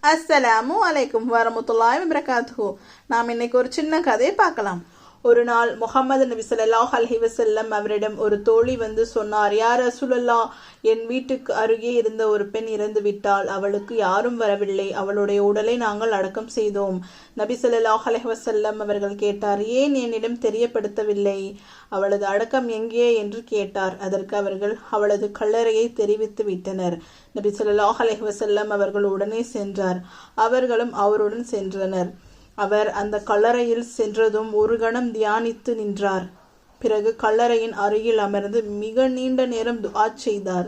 அஸ்ஸலாமு அலைக்கும் வரமத்துல்லாஹி வபரகாத்துஹு. நாம் இன்னைக்கு ஒரு சின்ன கதையை பார்க்கலாம். ஒரு நாள் முஹம்மது நபி ஸல்லல்லாஹு அலைஹி வஸல்லம் அவரிடம் ஒரு தோழி வந்து சொன்னார், யா ரசூலல்லாஹ், என் வீட்டுக்கு அருகே இருந்த ஒரு பெண் இறந்து விட்டாள். அவளுக்கு யாரும் வரவில்லை. அவளுடைய உடலை நாங்கள் அடக்கம் செய்தோம். நபி ஸல்லல்லாஹு அலைஹி வஸல்லம் அவர்கள் கேட்டார், ஏன் என்னிடம் தெரியப்படுத்தவில்லை? அவளது அடக்கம் எங்கே என்று கேட்டார். அதற்கு அவர்கள் அவளது கல்லறையை தெரிவித்து விட்டனர். நபி ஸல்லல்லாஹு அலைஹி வஸல்லம் அவர்கள் உடனே சென்றார். அவர்களும் அவருடன் சென்றனர். அவர் அந்த கல்லறையில் சென்றதும் ஒரு கணம் தியானித்து நின்றார். பிறகு கல்லறையின் அருகில் அமர்ந்து மிக நீண்ட நேரம் துஆ செய்தார்.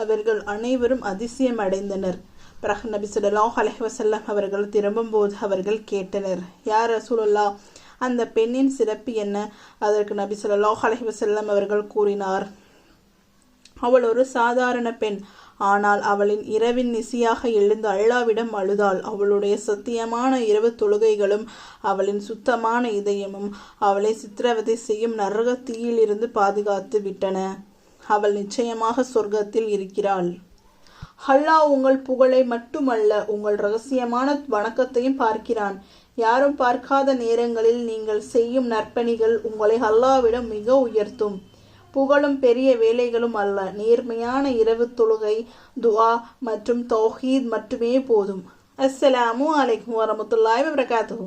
அவர்கள் அனைவரும் அதிசயம் அடைந்தனர். பிறகு நபி ஸல்லல்லாஹு அலைஹி வஸல்லம் அவர்கள் திரும்பும் போது அவர்கள் கேட்டனர், யா ரசூலுல்லாஹ், அந்த பெண்ணின் சிறப்பு என்ன? அதற்கு நபி ஸல்லல்லாஹு அலைஹி வஸல்லம் அவர்கள் கூறினார், அவள் ஒரு சாதாரண பெண். ஆனால் அவளின் இரவின் நிசியாக எழுந்து அல்லாவிடம் அழுதாள். அவளுடைய சத்தியமான இரவு தொழுகைகளும் அவளின் சுத்தமான இதயமும் அவளை சித்திரவதை செய்யும் நரக தீயிலிருந்து பாதுகாத்து விட்டன. அவள் நிச்சயமாக சொர்க்கத்தில் இருக்கிறாள். அல்லாஹ் உங்கள் புகழை மட்டுமல்ல, உங்கள் ரகசியமான வணக்கத்தையும் பார்க்கிறான். யாரும் பார்க்காத நேரங்களில் நீங்கள் செய்யும் நற்பணிகள் உங்களை அல்லாஹ்விடம் மிக உயர்த்தும். புகழும் பெரிய வேலைகளும் அல்ல, நேர்மையான இரவு தொழுகை, துஆ மற்றும் தௌஹீத் மட்டுமே போதும். அஸ்ஸலாமு அலைக்கும் வரமத்துல்லாஹி வபரகாத்துஹு.